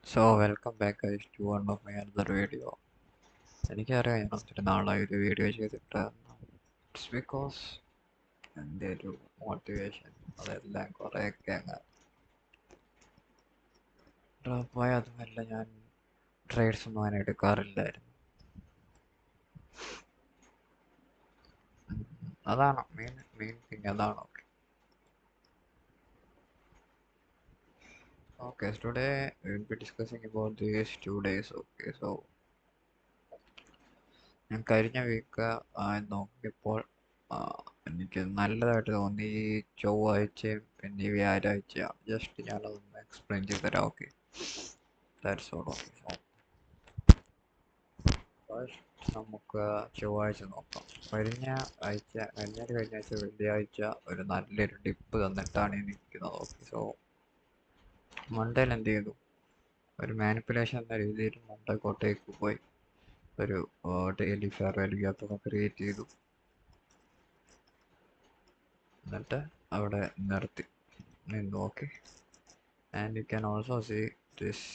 So welcome back guys to one of my another video. എനിക്കറിയാം ഞാൻ ഒത്തിരി നാളായി ഒരു വീഡിയോ ചെയ്തിട്ടായിരുന്നു. ഇറ്റ്സ് ബിക്കോസ് എൻ്റെ ഒരു മോട്ടിവേഷൻ അതെല്ലാം കുറേയൊക്കെ അങ്ങ് ഡ്രോപ്പായി. അതുമല്ല ഞാൻ ട്രേഡ്സ് ഒന്നും അങ്ങനെ എടുക്കാറില്ലായിരുന്നു. അതാണ് മെയിൻ തിങ് അതാണ്. Okay, today we will be discussing about these 2 days. Okay, so ഞാൻ കഴിഞ്ഞ വീക്ക് നോക്കിയപ്പോൾ എനിക്ക് നല്ലതായിട്ട് തോന്നി ഈ ചൊവ്വാഴ്ചയും പിന്നെ ഈ വ്യാഴാഴ്ചയാണ്. ജസ്റ്റ് ഞാനതൊന്ന് എക്സ്പ്ലെയിൻ ചെയ്ത് തരാം. Okay, that's all. Okay, so first നമുക്ക് ചൊവ്വാഴ്ച നോക്കാം. കഴിഞ്ഞ ആഴ്ച വെള്ളിയാഴ്ച ഒരു നല്ലൊരു ഡിപ്പ് തന്നിട്ടാണ് ഈ നിൽക്കുന്നത്. ഓക്കെ, സോ മണ്ടേൽ എന്ത് ചെയ്തു, ഒരു മാനിപ്പുലേഷൻ എന്ന രീതിയിൽ മണ്ടക്കോട്ടേക്ക് പോയി ഒരു daily fair value gap create ചെയ്തു. എന്നിട്ട് അവിടെ നിർത്തി നിന്നു. Okay, and you can also see this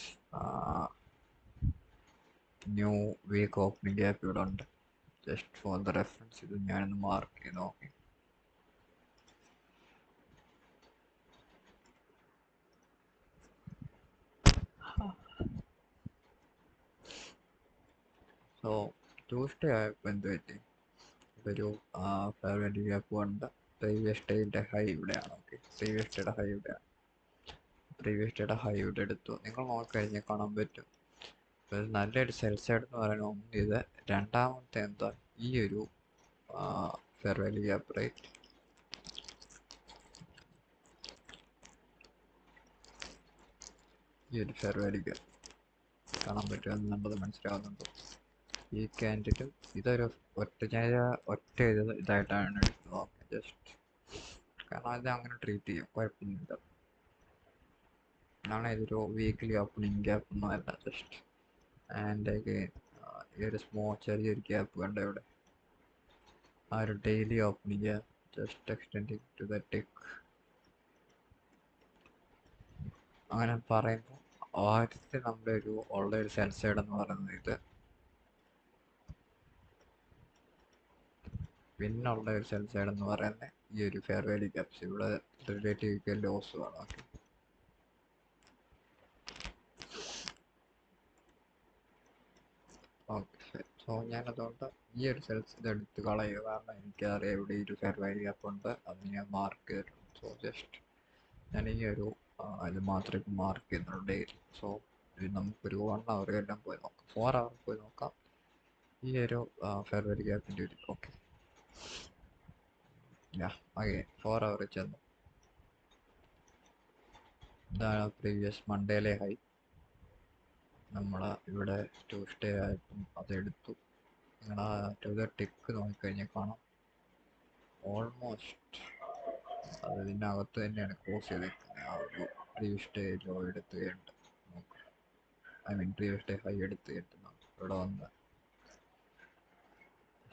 new week opening gap ഇവിടെ ഉണ്ട്. ജസ്റ്റ് ഫോർ ദ റെഫറൻസ് ഇത് ഞാനൊന്ന് മാർക്ക് ചെയ്തു. ഓക്കെ, സോ ട്യൂസ്ഡേ ആയപ്പോൾ എന്ത് പറ്റി, ഇതൊരു ഫെയർ വാല്യൂ ഗ്യാപ്പ് ഉണ്ട്. പ്രീവിയസ് ഡേയുടെ ഹൈ ഇവിടെയാണ്. ഓക്കെ, പ്രീവിയസ് ഡേയുടെ ഹൈ ഇവിടെ എടുത്തു. നിങ്ങൾ നോക്കിക്കഴിഞ്ഞാൽ കാണാൻ പറ്റും നല്ലൊരു സെൽ സൈഡ് എന്ന് പറയുന്നത് ഒന്ന് ഇത്, രണ്ടാമത്തെ എന്താ ഈ ഒരു ഫെയർ വാല്യൂ ഗ്യാപ്പ് റേറ്റ്. ഈ ഒരു ഫെയർ വാല്യൂ ഗ്യാപ്പ് കാണാൻ പറ്റുമെന്നുള്ളത് മനസ്സിലാവുന്നുണ്ടോ? ഈ ക്യാൻഡിലും ഇതൊരു ഒറ്റ ഇതായിട്ടാണ് എടുക്കുന്നത്. ഓക്കെ, ജസ്റ്റ് കാരണം അത് അങ്ങനെ ട്രീറ്റ് ചെയ്യും, കുഴപ്പമൊന്നുമില്ല. കാരണം ഇതൊരു വീക്ക്ലി ഓപ്പണിംഗ് ഗ്യാപ്പ് ഒന്നും അല്ല. ജസ്റ്റ് ആൻഡ് അഗെയിൻ ഈ ഒരു ചെറിയൊരു ഗ്യാപ്പ് കണ്ട ഇവിടെ, ആ ഒരു daily opening gap just extending to the tick. അങ്ങനെ പറയുമ്പോൾ ആദ്യത്തെ നമ്മുടെ ഉള്ള ഒരു സെൽ സൈഡ് എന്ന് പറയുന്നത് ഇത്, പിന്നുള്ള ഒരു സെൽ സൈഡ് എന്ന് പറയുന്നത് ഈ ഒരു ഫെയർ വാല്യൂ ഗ്യാപ്സ്. ഇവിടെ റിലേറ്റീവ് ലോസ് ആണ്. ഓക്കെ, ഓക്കെ, സോ ഞാനതുകൊണ്ട് ഈ ഒരു സെൽസ് ഇതെടുത്ത് കളയുക. കാരണം എനിക്കറിയാം ഇവിടെ ഈ ഒരു ഫെയർ വാല്യൂ ഗ്യാപ്പ് ഉണ്ട്, അത് ഞാൻ മാർക്ക് ചെയ്തിട്ടുണ്ട്. സോ ജസ്റ്റ് ഞാൻ ഈ ഒരു ഇത് മാത്രമേ മാർക്ക് ചെയ്യുന്നുള്ളൂ ഡെയിലി. സോ നമുക്കൊരു 1 hour എല്ലാം പോയി നോക്കാം, 4 hour പോയി നോക്കാം ഈ ഒരു ഫെയർ വാല്യൂ ഗ്യാപ്പിൻ്റെ ഒരു. ഓക്കെ, ഓക്കെ, 4 hour ചെന്നു. ഇതാണ് പ്രീവിയസ് മൺഡേയിലെ ഹൈ. നമ്മൾ ഇവിടെ ട്യൂസ്ഡേ ആയപ്പം അതെടുത്തു. നിങ്ങൾ ആ ടിക്ക് നോക്കിക്കഴിഞ്ഞാൽ കാണാം ഓൾമോസ്റ്റ് അത് ഇതിനകത്ത് തന്നെയാണ് ക്ലോസ് ചെയ്തിരിക്കുന്നത്. ആ ഒരു പ്രീവിയസ് ഡേ ലോ എടുത്ത് കഴിഞ്ഞിട്ട് പ്രീവിയസ് ഡേ ഹൈ എടുത്ത് കഴിഞ്ഞിട്ട് ഇവിടെ വന്ന്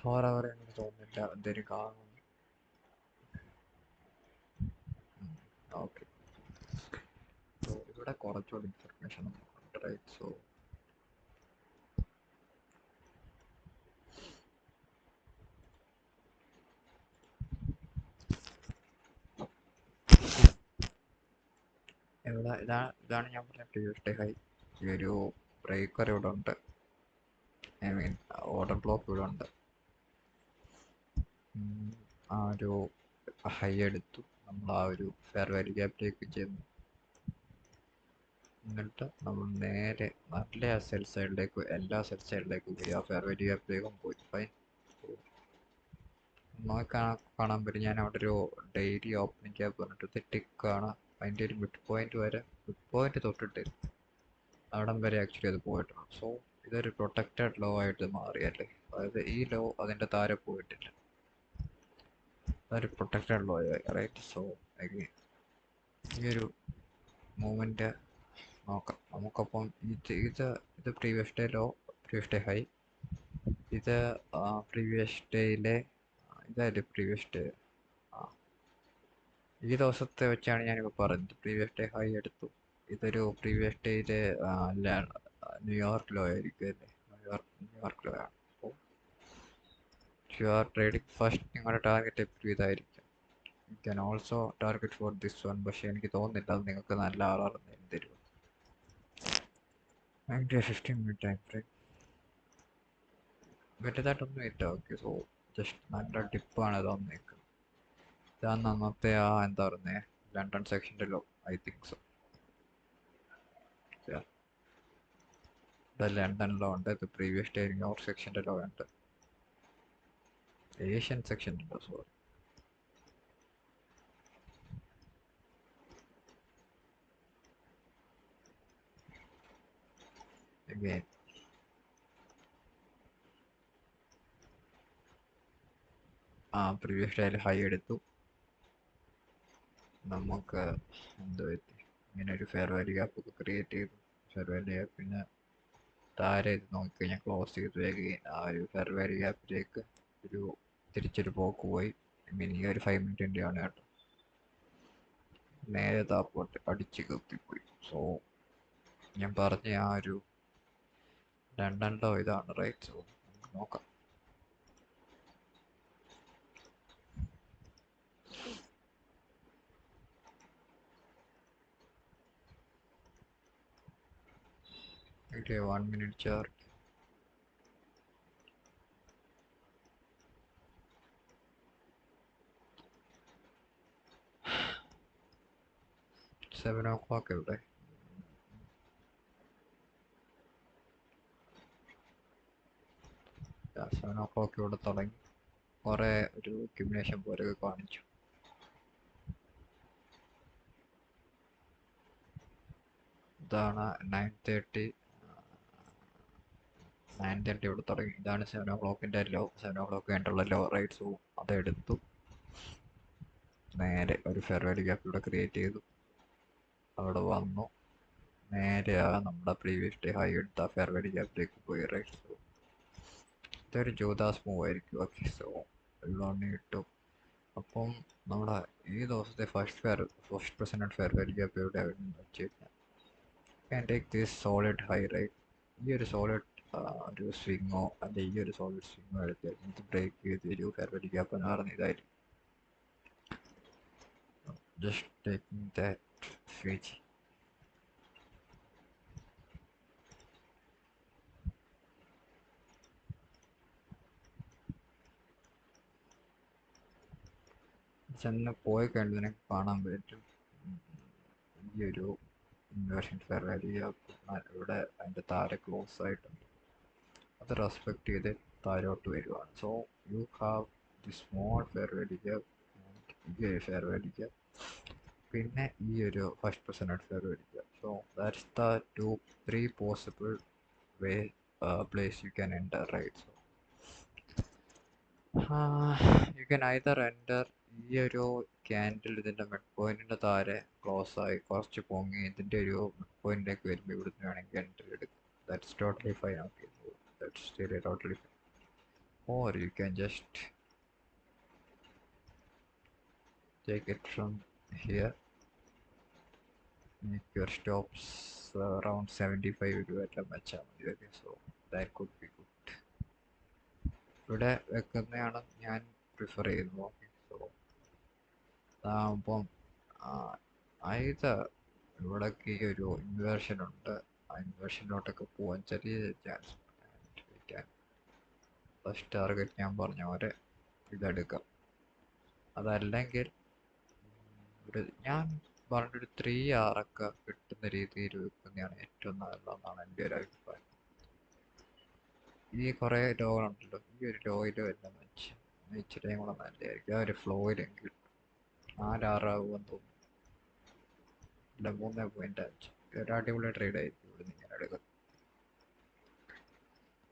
4 hour എനിക്ക് തോന്നുന്നില്ല എന്തെങ്കിലും കാണുന്നു. ഓക്കെ, സോ ഇവിടെ കുറച്ചുകൂടി ഇൻഫർമേഷൻ നമുക്കുണ്ട്, റൈറ്റ്? സോ ഇവിടെ ഇതാണ് ഞാൻ പറഞ്ഞ പ്രീവിയസ് ഡേ ഹൈ. ഈ ഒരു ബ്രേക്കർ ഇവിടെ ഉണ്ട്, ഓർഡർ ബ്ലോക്ക് ഇവിടെ ഉണ്ട്. ആ ഒരു ഹൈ എടുത്തു, നമ്മൾ ആ ഒരു ഫെയർ വാല്യൂ ഗ്യാപ്പിലേക്ക് ചെന്നു. എന്നിട്ട് നമ്മൾ നേരെ നല്ല ആ സെൽ സൈഡിലേക്ക്, എല്ലാ സെൽ സൈഡിലേക്കും പോയി, ആ ഫെയർ വാല്യൂ ഗ്യാപ്പിലേക്കും പോയി. ഫൈൻ, കാണാൻ പറ്റും ഞാൻ അവിടെ ഒരു ഡെയിലി ഓപ്പണിംഗ് ഗ്യാപ്പ് പറഞ്ഞിട്ട് ടിക്കാണ്. അതിൻ്റെ ഒരു മിഡ് പോയിന്റ് തൊട്ടിട്ട് അവിടം വരെ ആക്ച്വലി അത് പോയിട്ടുണ്ട്. സോ ഇതൊരു പ്രൊട്ടക്റ്റഡ് ലോ ആയിട്ട് മാറിയല്ലേ. അതായത് ഈ ലോ അതിൻ്റെ താഴെ പോയിട്ടില്ല, അതൊരു പ്രൊട്ടക്റ്റഡ് ലോ ആയി, റൈറ്റ്? സോ ഈ ഒരു മൂവ്മെൻറ്റ് നോക്കാം നമുക്കപ്പം. ഇത് previous day low, previous day high. ഇത് പ്രീവിയസ് ഡേയിലെ ഇതായത് പ്രീവിയസ് ഡേ ഈ ദിവസത്തെ വെച്ചാണ് ഞാനിപ്പോൾ പറഞ്ഞത്. പ്രീവിയസ് ഡേ ഹൈ എടുത്തു, ഇതൊരു പ്രീവിയസ് ഡേയില് ന്യൂയോർക്കിലോ ആയിരിക്കും അല്ലേ? ന്യൂയോർക്കിലോ ആണ്. അപ്പോൾ യു ആർ ട്രേഡിംഗ് ഫസ്റ്റ് നിങ്ങളുടെ ടാർഗറ്റ് എപ്പോഴും ഇതായിരിക്കും. U can also target for this one, പക്ഷേ എനിക്ക് തോന്നുന്നില്ല അത് നിങ്ങൾക്ക് നല്ല ആളാണെന്ന് തരും. 15 minute ടൈം ഫ്രെയിം വലുതായിട്ടൊന്നും ഇല്ല. ഓക്കെ, സോ ജസ്റ്റ് നല്ല ടിപ്പാണ് ഇത് വന്നേക്കുന്നത്. ഇതാണ് അന്നത്തെ എന്താ പറയുന്നത്, ലണ്ടൻ സെക്ഷൻ്റെ ലോ, ഐ തിങ്ക് സോ. ഇവിടെ ലണ്ടൻ ലോ ഉണ്ട്, ഇത് പ്രീവിയസ് ഡേ ന്യൂയോർക്ക് സെക്ഷൻ്റെ ലോ ഉണ്ട്, ഏഷ്യൻ സെക്ഷൻ ഉണ്ട്, സോറി. Again, പ്രീവിയസ് ഡേയിൽ ഹൈ എടുത്തു. നമുക്ക് എന്ത് പറ്റി, ഇങ്ങനെ ഒരു ഫെയർ വാല്യൂ ഗ്യാപ്പ് ഒക്കെ ക്രിയേറ്റ് ചെയ്തു. ഫെയർ വാല്യൂ ഗ്യാപ്പിന് താരെ ഇത് നോക്കിക്കഴിഞ്ഞാൽ ക്ലോസ് ചെയ്തു. ആ ഒരു ഫെയർ വാല്യൂ ഗ്യാപ്പിലേക്ക് ഒരു തിരിച്ചൊരു പോക്ക് പോയി. മീൻ ഈ ഒരു 5 മിനിറ്റിൻ്റെ ആണ് കേട്ടോ. നേരെ താപ്പോട്ട് അടിച്ച് കത്തിപ്പോയി. സോ ഞാൻ പറഞ്ഞ ആ ഒരു ലണ്ടനിലോ ഇതാണ് റൈറ്റ്. സോ നമുക്ക് നോക്കാം. Okay, 1 minute chart. Seven o'clock എവിടെ? 7 o'clock ഇവിടെ തുടങ്ങി. കുറേ ഒരു അക്യുമുലേഷൻ പോലെയൊക്കെ കാണിച്ചു. ഇതാണ് 9:30 ഇവിടെ തുടങ്ങി. ഇതാണ് 7 o'clockൻ്റെ ലോ. 7 o'clock കഴിഞ്ഞിട്ടുള്ള ലോ റൈറ്റ്. സോ അതെടുത്തു, നേരെ ഒരു ഫെയർ വാല്യൂ ഗ്യാപ്പ് ഇവിടെ ക്രിയേറ്റ് ചെയ്തു. അവിടെ വന്നു, നേരെ നമ്മുടെ പ്രീവിയസ് ഡേ ഹൈ എടുത്ത ഫെയർ വാല്യൂ ഗ്യാപ്പിലേക്ക് പോയി റൈറ്റ്. സോ ഇതൊരു ജോദാസ് മൂവ് ആയിരിക്കും. ഓക്കെ, സോ ലോണി ഇട്ടു. അപ്പം നമ്മുടെ ഈ ദിവസത്തെ first percent fair value gap എവിടെ ആയിരുന്നു വെച്ച് കഴിഞ്ഞാൽ, can take this solid high right. ഈ ഒരു സോളിഡ് ഒരു സ്വിങ്ങോ അല്ലെ ഈ ഒരു സോളിഡ് സ്വിങ്ങോ എടുത്ത് ഇത് ബ്രേക്ക് ചെയ്ത് ഒരു ഫെയർ വാല്യൂ ഗ്യാപ്പ് എന്ന് പറഞ്ഞ ഇതായിരിക്കും. Just taking that phage. ചെന്ന് പോയി കഴിഞ്ഞ് നിനക്ക് കാണാൻ പറ്റും ഈ ഒരു ഇൻവേർഷൻ ഫെയർ വാല്യൂ ഗ്യാപ്പ് ഇവിടെ അതിൻ്റെ താഴെ ക്ലോസ് ആയിട്ടുണ്ട്. അത് റെസ്പെക്ട് ചെയ്ത് താഴോട്ട് വരുവാണ്. So you have the small fair value gap, ഈ ഒരു ഫെയർ വാല്യൂ ഗ്യാപ്പ്, പിന്നെ ഈ ഒരു first percent fair value gap. So that's the 3 possible way place you can enter right. So you can either enter ഈ ഒരു candle ഇതിൻ്റെ mid പോയിന്റിൻ്റെ താഴെ close ആയി കുറച്ച് പൊങ്ങി ഇതിൻ്റെ ഒരു മിഡ് പോയിന്റിലേക്ക് വരുമ്പോൾ ഇവിടുന്ന് വേണമെങ്കിൽ എൻ്റർ എടുക്കും. That's totally fine. Okay, that's still totally fine. Or you can just take it from here, make your stops around 75 രൂപ എല്ലാം വെച്ചാൽ മതി. Okay, so that could be good. ഇവിടെ വെക്കുന്നതാണ് ഞാൻ പ്രിഫർ ചെയ്യുന്നത്. ഓക്കെ, സോ അതാകുമ്പം ഇവിടേക്ക് ഈ ഒരു ഇൻവേർഷൻ ഉണ്ട്, ആ ഇൻവേർഷനിലോട്ടൊക്കെ പോകാൻ ചെറിയ ചാൻസ് ഉണ്ട്. ഫസ്റ്റ് ടാർഗറ്റ് ഞാൻ പറഞ്ഞ പോലെ ഇതെടുക്കാം. അതല്ലെങ്കിൽ ഞാൻ പറഞ്ഞൊരു 3R ഒക്കെ കിട്ടുന്ന രീതിയിൽ വെക്കുന്നതാണ് ഏറ്റവും നല്ലതെന്നാണ് എൻ്റെ ഒരു അഭിപ്രായം. ഈ കുറേ ലോകളുണ്ടല്ലോ, ഈ ഒരു ലോയിൽ എല്ലാം വെച്ച് ഇച്ചിരിയും കൂടെ നല്ലതായിരിക്കും. ആ ഒരു ഫ്ലോയിലെങ്കിൽ കിട്ടും. 4R ആകുമെന്ന് തോന്നുന്നു. ഇല്ല, 3.5. ഒരു അടിപൊളി ട്രേഡ് ആയിരിക്കും ഇവിടെ ഇങ്ങനെ എടുക്കുന്നത്.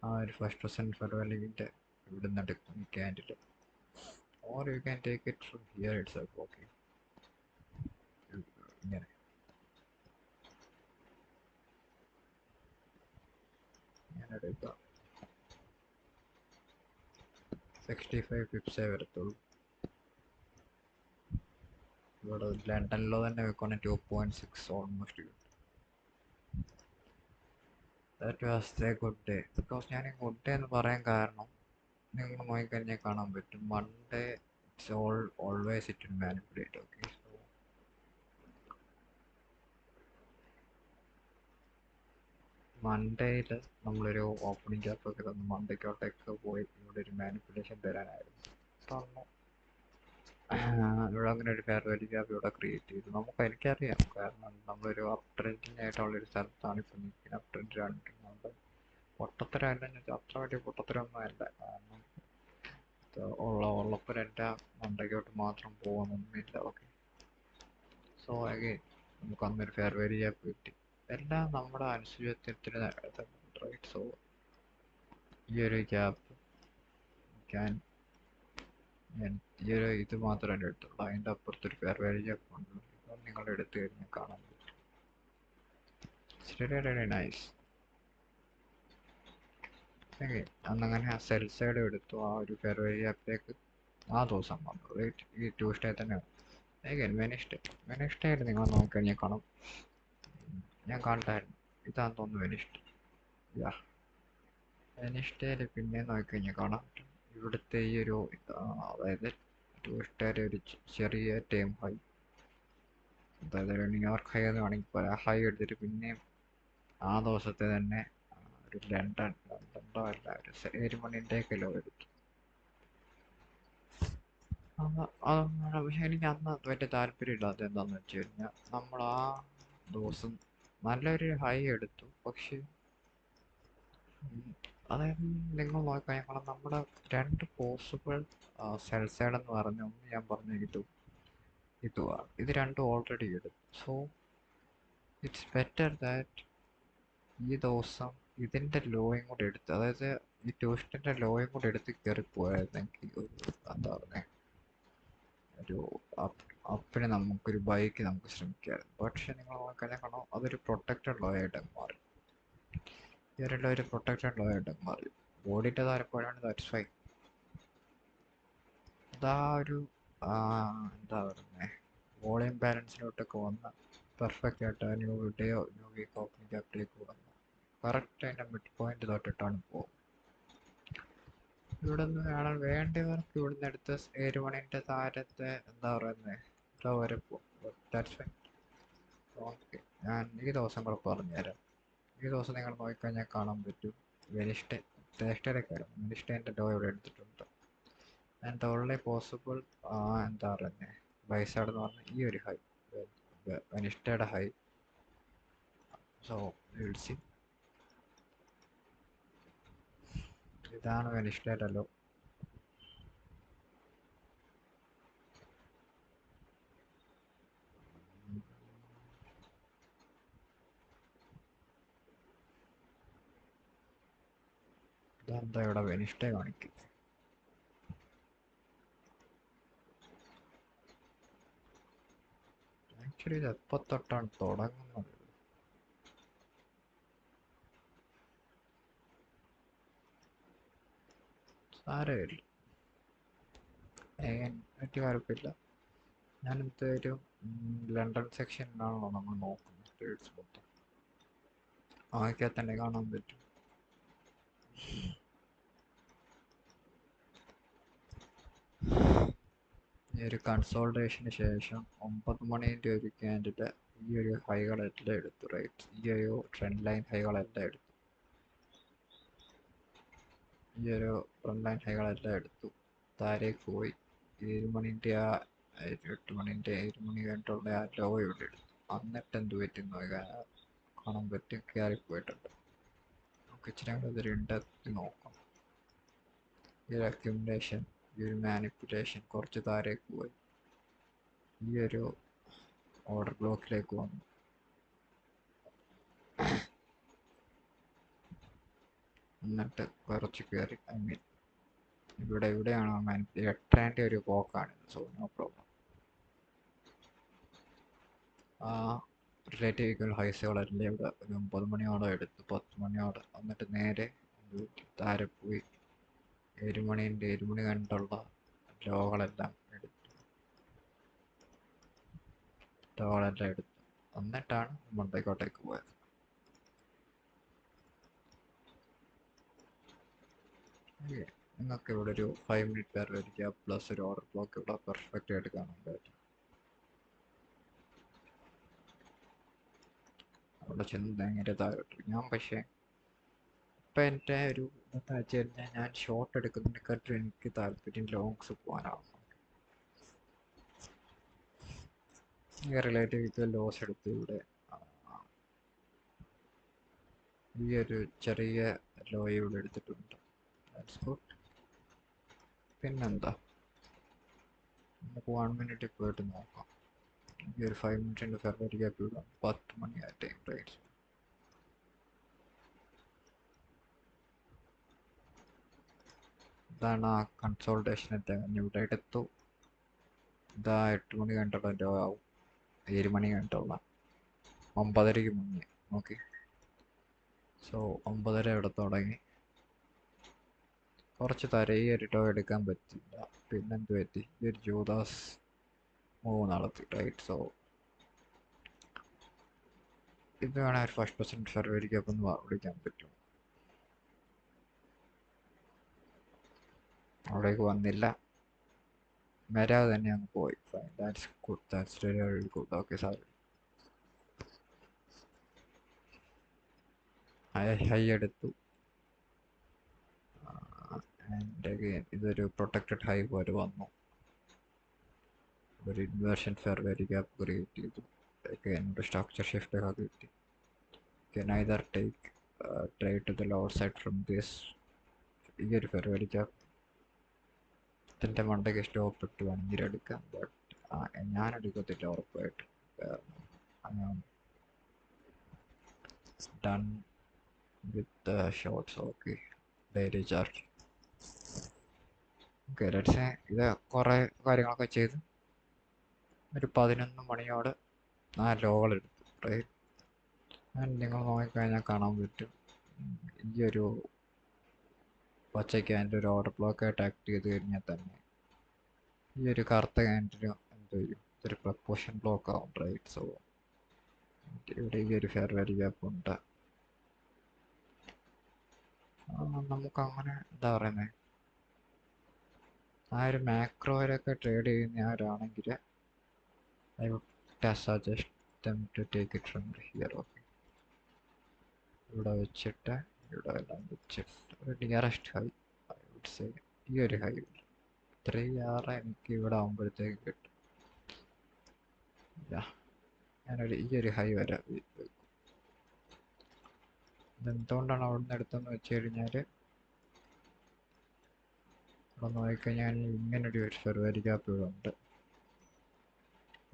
ആ ഒരു ഫസ്റ്റ് പെർസെൻറ്റ് ഫെയർ വാല്യൂവിൻ്റെ ഇവിടെ നിന്ന് എടുക്കും ഈ candle. Or you can take it from here itself. Okay, ഇങ്ങനെ എടുക്കാം. 65 പിപ്സേ വരത്തുള്ളൂ. ഇവിടെ ലണ്ടനിലോ തന്നെ വെക്കുകയാണെങ്കിൽ 2.6 ഓൾമോസ്റ്റ് കിട്ടും. That was a good day. Because ഞാൻ ഗുഡ് ഡേ എന്ന് പറയാൻ കാരണം നിങ്ങൾ നോക്കിക്കഴിഞ്ഞാൽ കാണാൻ പറ്റും Monday it's always it will manipulate. Okay, so മൺഡേയിൽ നമ്മളൊരു ഓപ്പണിംഗ് ക്യാപ്പ് ഒക്കെ തന്നു മൺഡേക്കോട്ടേക്ക് പോയി ഇവിടെ ഒരു മാനിപ്പുലേഷൻ തരാനായിരുന്നു. തന്നു. ഇവിടെ അങ്ങനെ ഒരു ഫെയർ വാല്യൂ ഗ്യാപ്പ് ഇവിടെ ക്രിയേറ്റ് ചെയ്തു. എനിക്കറിയാം, കാരണം നമ്മളൊരു അപ് ട്രെൻഡിങ് ആയിട്ടുള്ളൊരു സ്ഥലത്താണ് ഇപ്പം നിൽക്കുന്നത്. അപ് ട്രെൻഡിലാണ് നിൽക്കുന്നത്. പൊട്ടത്തരം അല്ലെന്ന് വെച്ചാൽ അത്ര വലിയ പൊട്ടത്തരമൊന്നും അല്ല. കാരണം ഉള്ളപ്പോൾ എൻ്റെ മണ്ടയ്ക്കോട്ട് മാത്രം പോകുന്നൊന്നുമില്ല. ഓക്കെ, സോ അഗെയിൻ നമുക്ക് അന്നൊരു ഫെയർ വാല്യൂ ഗ്യാപ്പ് കിട്ടി. എല്ലാം നമ്മുടെ അനുസൂചിത്വത്തിന് റൈറ്റ്. സോ ഈ ഒരു ഗ്യാപ്പ് ഞാൻ ഈ ഒരു ഇത് മാത്രമേ എടുത്തുള്ളൂ. അതിൻ്റെ അപ്പുറത്തൊരു ഫെയർ വാല്യൂ ഗ്യാപ്പ് ഉണ്ട്. ഇപ്പം നിങ്ങൾ എടുത്തു കഴിഞ്ഞാൽ കാണാൻ പറ്റും. It's nice. അന്നങ്ങനെ ആ സെൽ സൈഡ് എടുത്തു. ആ ഒരു ഫെയർ വാല്യൂ ഗ്യാപ്പിലേക്ക് ആ ദിവസം വന്നു. റൈറ്റ്, ഈ ട്യൂസ്ഡേ തന്നെ. അഗൈൻ വെനിസ്ഡേയിൽ നിങ്ങൾ നോക്കിക്കഴിഞ്ഞാൽ കാണാം. ഞാൻ കണ്ടായിരുന്നു, ഇതാന്ന് തോന്നുന്നു വെനിസ്ഡേ. യാ, വെനിസ്ഡേയിൽ പിന്നെ നോക്കിക്കഴിഞ്ഞാൽ കാണാം ഇവിടുത്തെ ഈ ഒരു അതായത് ട്യൂസ്ഡേയുടെ ഒരു ചെറിയ ടൈം ഹൈ, അതായത് ഒരു ന്യൂയോർക്ക് ഹൈ എന്ന് വേണമെങ്കിൽ പറയാം. ഹൈ എടുത്തിട്ട് പിന്നെയും ആ ദിവസത്തെ തന്നെ ഒരു ലണ്ടനോ അല്ല ഒരു 7 മണിൻ്റെയൊക്കെ ലോ എടുത്തു. പക്ഷെ എനിക്ക് അന്ന് വലിയ താല്പര്യമില്ലാത്ത എന്താണെന്ന് വെച്ച് കഴിഞ്ഞാൽ നമ്മൾ ആ ദിവസം നല്ലൊരു ഹൈ എടുത്തു. പക്ഷെ അതായത് നിങ്ങൾ നോക്കിക്കഴിഞ്ഞാൽ നമ്മുടെ രണ്ട് പോസിബിൾ സെൽ സൈഡ് എന്ന് പറഞ്ഞ ഒന്ന് ഞാൻ പറഞ്ഞ ഇതുമാണ്. ഇത് രണ്ടും ഓൾറെഡി എടുത്തു. സോ ഇറ്റ്സ് ബെറ്റർ ദാറ്റ് ഈ ദിവസം ഇതിൻ്റെ ലോയും കൂടെ എടുത്ത്, അതായത് ഈ ട്യൂഷൻ്റെ ലോയും കൂടെ എടുത്ത് കയറിപ്പോയായിരുന്നെങ്കിൽ ഒരു എന്താ പറയുക ഒരു അപ്പിന് നമുക്കൊരു ബൈക്ക് നമുക്ക് ശ്രമിക്കാമായിരുന്നു. പക്ഷെ നിങ്ങൾ നോക്കിക്കഴിഞ്ഞാൽ കാണാം അതൊരു പ്രൊട്ടക്റ്റഡ് ലോ ആയിട്ട് മാറി. ഇവരെല്ലാം ഒരു പ്രൊട്ടക്റ്റഡ് ലോ ആയിട്ട് മാറി. ബോഡിൻ്റെ താരപ്പോഴാണ് ദാറ്റ്സ് ഫൈൻ. അതാ ഒരു എന്താ പറയുന്നത് വോളിയം ബാലൻസിലോട്ടൊക്കെ വന്ന പെർഫെക്റ്റ് ആയിട്ട് ന്യൂ ഡേയോ ന്യൂ വീക്ക് ഓപ്പണിംഗ് ക്യാപ്പിലേക്ക് വന്നു. കറക്റ്റ് അതിൻ്റെ മിഡ് പോയിന്റ് തൊട്ടിട്ടാണ് പോകും. ഇവിടെ നിന്ന് കാണാൻ വേണ്ടവർക്ക് ഇവിടുന്ന് എടുത്ത് 7 മണിൻ്റെ താരത്തെ എന്താ പറയുന്നത് വരെ പോകും. That's fine. ഓക്കെ, ഞാൻ ഈ ദിവസം കൂടെ പറഞ്ഞുതരാം. ഈ ദിവസം നിങ്ങൾ നോക്കിക്കഴിഞ്ഞാൽ കാണാൻ പറ്റും വെനിസ്ഡേ തേസ്റ്റേയിലേക്കാണ്. വെനിസ്ഡേൻ്റെ ഡോ ഇവിടെ എടുത്തിട്ടുണ്ട്. ആൻഡ് ദ ഓൺലി പോസിബിൾ എന്താ പറയുന്നത് ബൈസൈഡ് എന്ന് പറഞ്ഞാൽ ഈ ഒരു ഹൈ, വെനിസ്ഡേയുടെ ഹൈ. So will see. ഇതാണ് വെനിസ്ഡേയുടെ ലോ. ഇതെന്താ ഇവിടെ വെനിസ്ഡേ കാണിക്കും? ആക്ച്വലി ഇത് എപ്പോൾ തൊട്ടാണ് തുടങ്ങുന്നത്? സാരമില്ല, എനിക്ക് കുഴപ്പമില്ല. ഞാനിത് ഒരു ലണ്ടൻ സെക്ഷനിലാണല്ലോ നമ്മൾ നോക്കുന്നത്. ട്രേഡ്സ് മൊത്തം ആക്കിയാൽ തന്നെ കാണാൻ പറ്റും. ഈ ഒരു കൺസോൾട്ടേഷന് ശേഷം 9 മണീൻ്റെ ഒരു ക്യാൻഡില് ഈ ഒരു ഹൈകളെല്ലാം എടുത്തു. റൈറ്റ്, ഈ ഒരു ട്രെൻഡ് ലൈൻ ഹൈകളെല്ലാം എടുത്തു. ഈ ഒരു ട്രെൻഡ് ലൈൻ ഹൈകളെല്ലാം എടുത്തു. താരേക്ക് പോയി 7 മണീൻ്റെ 8 മണീൻ്റെ 7 മണി കഴിഞ്ഞിട്ടുള്ള ആ ലോ ഇവിടെ എടുത്തു. എന്നിട്ട് എന്ത് പറ്റുന്നു കാണാൻ പറ്റും, കയറിപ്പോയിട്ടുണ്ട്. നമുക്ക് ഇച്ചിരി കൂടെ ഇതൊരു ഇൻഡെപ്ത് നോക്കാം. ഈ ഒരു അക്യുമുലേഷൻ, ഈ ഒരു മാനിപ്പുലേഷൻ കുറച്ച് താരേക്ക് പോയി ഈ ഒരു ഓർഡർ ബ്ലോക്കിലേക്ക് വന്നു. എന്നിട്ട് കുറച്ച് കയറി, ഐ മീൻ ഇവിടെയാണ് എട്ടേൻ്റെ ഒരു പോക്കാണിത്. So no problem. ആ റിലേറ്റീവ് ഈക്വൽ ഹൈസുകളെല്ലാം ഇവിടെ ഒരു 9 മണിയോടെ എടുത്ത് 10 മണിയോടെ, എന്നിട്ട് നേരെ താരെ പോയി 7 മണീൻ്റെ 7 മണി കഴിഞ്ഞിട്ടുള്ള ലോകളെല്ലാം എടുത്തു. എന്നിട്ടാണ് മുണ്ടക്കോട്ടേക്ക് പോയത്. നിങ്ങൾക്ക് ഇവിടെ ഒരു 5 മിനിറ്റ് പേർ വരിക പ്ലസ് ഒരു ഓർഡർ ബ്ലോക്ക് ഇവിടെ പെർഫെക്റ്റ് ആയിട്ട് കാണാൻ പറ്റും. അവിടെ ചെന്ന് നേരെ താഴോട്ട് ഞാൻ പക്ഷേ ഇപ്പം എൻ്റെ ഒരു എന്താ വെച്ച് കഴിഞ്ഞാൽ ഞാൻ ഷോർട്ട് എടുക്കുന്നതിനെക്കാട്ടും എനിക്ക് താല്പര്യം ലോങ്സ് പോകാനാണ്. റിലേറ്റീവ് ലോസ് എടുത്ത് ഇവിടെ ഈ ഒരു ചെറിയ ലോ ഇവിടെ എടുത്തിട്ടുണ്ട്. പിന്നെന്താ നമുക്ക് 1 മിനിറ്റ് പോയിട്ട് നോക്കാം. ഈ ഒരു 5 മിനിറ്റിൻ്റെ ഫെബ്രുവരി ഗ്യാപ്പ് ഇവിടെ 10 മണി ആ ടൈം റൈറ്റ്സ്. ഇതാണ് ആ കൺസോൾട്ടേഷനൊക്കെ ഇവിടെ എടുത്തു. ഇതാ 8 മണി കണ്ടുള്ള ലോ ആവും, 7 മണി കണ്ടുള്ള 9:30 മുന്നേ. ഓക്കെ, സോ 9:30 ഇവിടെ തുടങ്ങി. കുറച്ച് തരയി ഒരു ലോ എടുക്കാൻ പറ്റില്ല. പിന്നെന്ത് പറ്റി, ഈ ഒരു ജൂദാസ് മൂവ് നടത്തി റൈറ്റ്. സോ ഇത് വേണേൽ ഒരു 1% ഫെബ്രുവരി ഗ്യാപ്പ് ഒന്ന് വിളിക്കാൻ പറ്റും. അവിടേക്ക് വന്നില്ല, വരാതെ തന്നെ അങ്ങ് പോയി. Fine, that's good, that's really good. Okay sir, high എടുത്തു. ആൻഡ് അഗെയിൻ ഇതൊരു പ്രൊട്ടക്റ്റഡ് ഹൈ പോലെ വന്നു. ഒരു ഇൻവേർഷൻ ഫെബ്രുവരി ഗ്യാപ്പ് ക്രിയേറ്റ് ചെയ്തു. അഗെയിൻ ഒരു സ്ട്രക്ചർ ഷിഫ്റ്റ് ഒക്കെ കിട്ടി. Can either take trade to the lower side from this. ഈ ഒരു ഫെബ്രുവരി ഗ്യാപ്പ് ഇതിൻ്റെ മണ്ടയ്ക്ക് സ്റ്റോപ്പ് ഇട്ട് വേണമെങ്കിൽ എടുക്കാം. ബട്ട് ഞാൻ എടുക്കത്തില്ല ഉറപ്പായിട്ട്. Done with shorts. Okay, daily chart. Okay, let's ഇത് കുറേ കാര്യങ്ങളൊക്കെ ചെയ്ത് ഒരു 11 മണിയോടെ 4 ലോകൾ എടുത്തു റൈറ്റ്. നിങ്ങൾ നോക്കിക്കഴിഞ്ഞാൽ കാണാൻ പറ്റും ഈ ഒരു പച്ച ക്യാൻഡിൽ ഒരു ഓർഡർ ബ്ലോക്ക് ആയിട്ട് ആക്ട് ചെയ്ത് കഴിഞ്ഞാൽ തന്നെ ഈ ഒരു കറുത്ത ക്യാൻഡിൽ എന്ത് ചെയ്യും, ഇതൊരു പ്രപ്പോർഷൻ ബ്ലോക്ക് ആവും റൈറ്റ്. സോ ഇവിടെ ഈ ഒരു ഫെയർ വാല്യൂ ഗ്യാപ്പ് ഉണ്ട്. നമുക്കങ്ങനെ എന്താ പറയുന്നത്, ആ ഒരു മാക്രോയിലൊക്കെ ട്രേഡ് ചെയ്യുന്നവരാണെങ്കിൽ I would suggest them to take it from here. Okay, ഇവിടെ വെച്ചിട്ട് ഇവിടെ എല്ലാം വെച്ചിട്ട് ഒരു nearest high I would say ഈ ഒരു ഹൈ 3R എനിക്ക് ഇവിടെ ആകുമ്പോഴത്തേക്ക് കിട്ടും. ഞാനൊരു ഈ ഒരു ഹൈ വരെ ഇതെന്തുകൊണ്ടാണ് അവിടെ നിന്ന് എടുത്തതെന്ന് വെച്ച് കഴിഞ്ഞാൽ ഇവിടെ നോക്കിക്കഴിഞ്ഞാൽ ഇങ്ങനൊരു ഫെബ്രുവരി ഗ്യാപ്പ് ഇവിടെ ഉണ്ട്.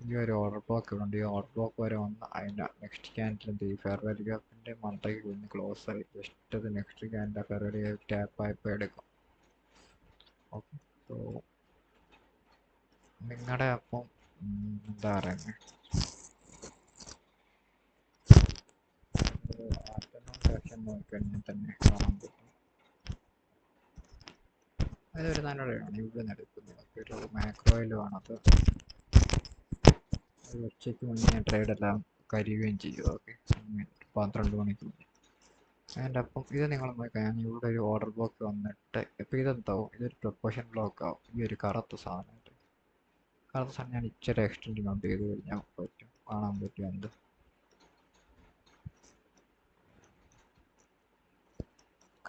ഈ ഒരു ഓർഡർ ബ്ലോക്ക് ഇവിടെ ഉണ്ട്. ഈ ഓർഡർ ബ്ലോക്ക് വരെ വന്ന് അതിൻ്റെ നെക്സ്റ്റ് ക്യാൻഡിൽ ഈ ഫെബ്രുവരി ഗ്യാപ്പിൻ്റെ മണ്ടയ്ക്ക് വന്ന് ക്ലോസ് ആയി. ജസ്റ്റ് അത് നെക്സ്റ്റ് ക്യാൻഡിൽ ഫെബ്രുവരി ഗ്യാപ്പ് ടാപ്പ് ആയപ്പോൾ എടുക്കും. ഓക്കെ, സോ നിങ്ങളുടെ അപ്പം എന്താ പറയുന്നത്, ആഫ്റ്റർനൂൺ സെക്ഷൻ നോക്കിക്കഴിഞ്ഞാൽ തന്നെ കാണാൻ പറ്റും. അതൊരു നല്ലൊരു ഇവിടെ നിന്ന് എടുക്കുന്നത് ഒരു മാക്രോയിലുമാണ്. അത് ഉച്ചയ്ക്ക് മുന്നേ ട്രേഡെല്ലാം കരിയുകയും ചെയ്യും. ഓക്കെ, 12 മണിക്ക് മുന്നേ. അതിൻ്റെ അപ്പം ഇത് നിങ്ങൾ നോക്കാം, ഇവിടെ ഒരു ഓർഡർ ബ്ലോക്ക് വന്നിട്ട് ഇപ്പോൾ ഇതെന്താവും, ഇതൊരു പ്രൊപ്പോർഷൻ ബ്ലോക്ക് ആവും. ഈ ഒരു കറുത്ത സാധനമായിട്ട് ഞാൻ ഇച്ചിരി എക്സ്റ്റെൻഡ് കൗണ്ട് ചെയ്ത് കഴിഞ്ഞാൽ പറ്റും, കാണാൻ പറ്റും. എന്ത്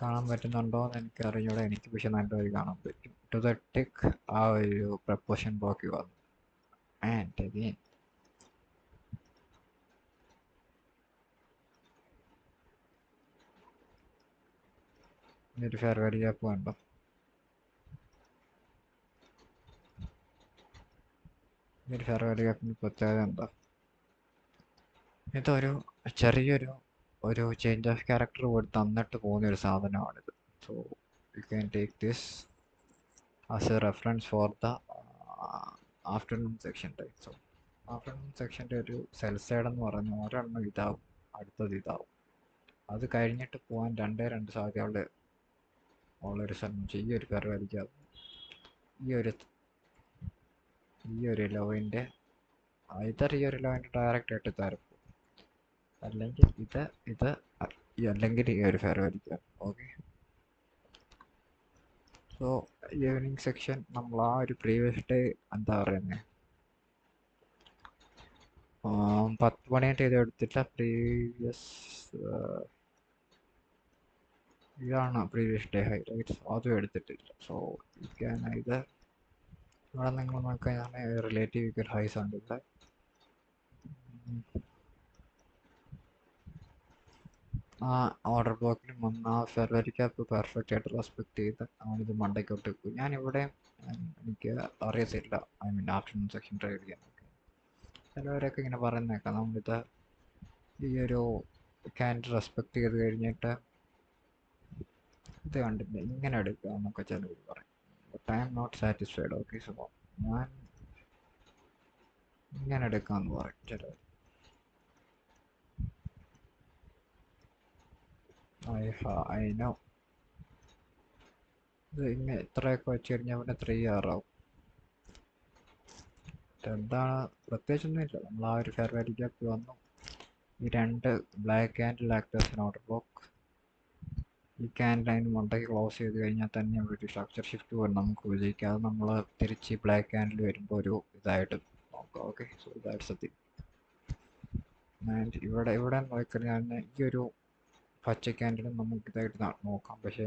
കാണാൻ പറ്റുന്നുണ്ടോ എന്ന് എനിക്ക് അറിഞ്ഞൂടെ, എനിക്ക് പക്ഷെ നല്ലൊരു കാണാൻ പറ്റും. ടു ദ ടിക്ക് ആ ഒരു പ്രപ്പോർഷൻ ബ്ലോക്ക് വന്നു. ആൻഡ് അഗെയിൻ ഒരു ഫെബ്രുവരി ഗ്യാപ്പ് കണ്ടോ, ഒരു ഫെബ്രുവരി ഗ്യാപ്പിന് പ്രത്യേകത എന്താ, ഇതൊരു ചെറിയൊരു ചേഞ്ച് ഓഫ് ക്യാരക്ടർ പോയി തന്നിട്ട് പോകുന്ന ഒരു സാധനമാണിത്. So you can take this as a reference for the afternoon session time. So afternoon സെക്ഷൻ്റെ ഒരു സെൽ സൈഡ് എന്ന് പറഞ്ഞാൽ ഒരെണ്ണം ഇതാവും, അടുത്തത് ഇതാവും. അത് കഴിഞ്ഞിട്ട് പോകാൻ 2 സാധ്യതയുള്ള ഉള്ളൊരു സ്ഥലം ഈ ഒരു ഫെബ്രുവരി ഗ്യാപ്പ് ഈ ഒരു ലോവിൻ്റെ ഈ ഒരു ലോവിൻ്റെ ഡയറക്റ്റ് ആയിട്ട് തരും, അല്ലെങ്കിൽ അല്ലെങ്കിൽ ഈ ഒരു fair value gap. Okay, so evening session നമ്മൾ ആ ഒരു പ്രീവിയസ് ഡേ എന്താ പറയുന്നത് 10 മണിയായിട്ട് ഇത് എടുത്തില്ല. പ്രീവിയസ് ഇതാണ് പ്രീവിയസ് ഡേ ഹൈലൈറ്റ്സ്, അതും എടുത്തിട്ടില്ല. സോ യു ക്യാൻ ഇത് ഇവിടെ നിങ്ങൾ നോക്കുകയാണെങ്കിൽ റിലേറ്റീവ് ഈക്വൽ ഹൈസ് ഉണ്ട് ഇവിടെ. ആ ഓർഡർ ബ്ലോക്കിലും വന്ന ആ ഫെബ്രുവരി ക്യാപ്പ് പെർഫെക്റ്റ് ആയിട്ട് റെസ്പെക്ട് ചെയ്ത് നമ്മളിത് മണ്ടയ്ക്കോട്ട് വെക്കും. ഞാനിവിടെ എനിക്ക് അറിയത്തില്ല, I mean afternoon section trade ചെയ്യാൻ. ചിലവരൊക്കെ ഇങ്ങനെ പറയുന്നേക്കാം നമ്മളിത് ഈ ഒരു ക്യാൻഡിൽ റെസ്പെക്ട് ചെയ്ത് കഴിഞ്ഞിട്ട് ഇത് കണ്ടില്ല ഇങ്ങനെ എടുക്കുക എന്നൊക്കെ ചിലവർ പറയും. But I am not satisfied. Okay, so ഞാൻ ഇങ്ങനെ എടുക്കാമെന്ന് പറയും ചിലവർ. ഐ നോ ഇത് ഇങ്ങനെ ഇത്രയൊക്കെ വെച്ച് കഴിഞ്ഞാൽ പിന്നെ 3 hour ആവും. എന്താണ് പ്രത്യേകിച്ചൊന്നുമില്ല, നമ്മൾ ആ ഒരു ഫെയർ വാല്യൂ ഗ്യാപ്പ് വന്നു. ഈ 2 ബ്ലാക്ക് ക്യാൻഡിൽ ആക്ടേഴ്സിന് ഓർഡർ ബ്ലോക്ക്. ഈ ക്യാൻഡിൽ അതിന് മണ്ടയ്ക്ക് ക്ലോസ് ചെയ്ത് കഴിഞ്ഞാൽ തന്നെ ഇവിടെ ഒരു സ്ട്രക്ചർ ഷിഫ്റ്റ് പോലും നമുക്ക് വിജയിക്കാം. അത് നമ്മൾ തിരിച്ച് ബ്ലാക്ക് ക്യാൻഡിൽ വരുമ്പോൾ ഒരു ഇതായിട്ട് നോക്കാം. Okay, so that's A thing. And ഇവിടെ നോക്കിക്കഴിഞ്ഞാൽ ഈ ഒരു പച്ച ക്യാൻഡിലും നമുക്ക് ഇതായിട്ട് നോക്കാം. പക്ഷേ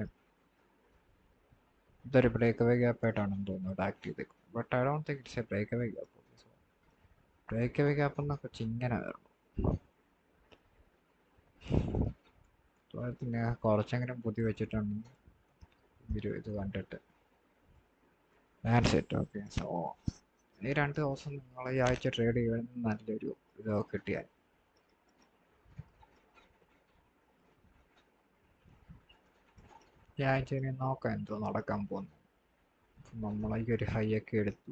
ഇതൊരു ബ്രേക്ക് അവേ ഗ്യാപ്പ് ആയിട്ടാണെന്ന് തോന്നുന്നത് ആക്ട് ചെയ്തേക്കുന്നത്. But I don't think it's a breakaway gap. Breakaway gap എന്നൊക്കെ ഇങ്ങനെ വരണം. പിന്നെ കുറച്ചെങ്കിലും പുതി വെച്ചിട്ടുണ്ട് ഇത് കണ്ടിട്ട്. സെറ്റ്. ഓക്കെ, സോ ഈ 2 ദിവസം നിങ്ങൾ ഈ ആഴ്ച ട്രേഡ് ചെയ്യുന്ന നല്ലൊരു ഇതൊക്കെ കിട്ടിയാൽ ഈ ആഴ്ച ഇനി നോക്കാം എന്തോ നടക്കാൻ പോകുന്നു. നമ്മളീ ഒരു ഹൈ ഒക്കെ എടുത്തു.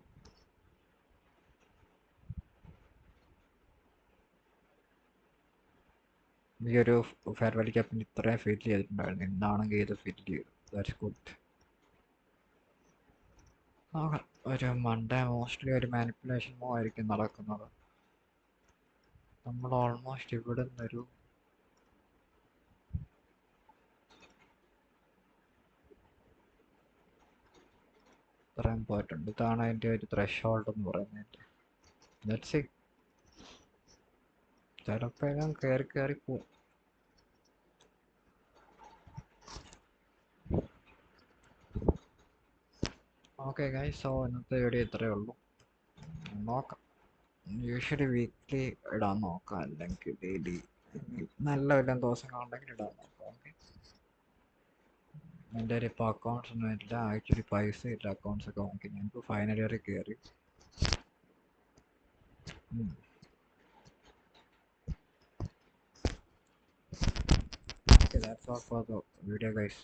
ഈ ഒരു ഫെയർ വാല്യൂ ക്യാപ്പിന് ഇത്രയും ഫിൽ ചെയ്തിട്ടുണ്ടായിരുന്നു. എന്താണെങ്കിൽ ഇത് ഫിൽ ചെയ്തു. That's good. ഒരു മൺഡേ മോസ്റ്റ്ലി ഒരു മാനിപ്പുലേഷൻ മൂവ് ആയിരിക്കും നടക്കുന്നത്. നമ്മൾ ഓൾമോസ്റ്റ് ഇവിടെ നിന്നൊരു ഇത്രയും പോയിട്ടുണ്ട്. ഇതാണ് അതിൻ്റെ ഒരു ത്രെഷോൾഡ് എന്ന് പറയുന്നത്. ലെറ്റ്സ് സീ, ചിലപ്പോൾ എല്ലാം കയറി പോവും. ഓക്കെ ഗൈസ്, സോ ഇന്നത്തെ വീഡിയോ ഇത്രയേ ഉള്ളൂ. നോക്കാം, യൂഷ്വലി വീക്ക്ലി ഇടാൻ നോക്കാം, അല്ലെങ്കിൽ ഡെയിലി നല്ല വല്ല ദിവസങ്ങളുണ്ടെങ്കിൽ ഇടാൻ നോക്കാം. ഓക്കെ, എൻ്റെ ഒരു ഇപ്പോൾ അക്കൗണ്ട്സ് ഒന്നും ഇല്ല, ആക്ച്വലി പൈസ ഇല്ല അക്കൗണ്ട്സ് ഒക്കെ നോക്കി. ഞാനിപ്പോൾ ഫൈനൽ ഇയറിൽ കയറി. Okay, that's all for the video guys.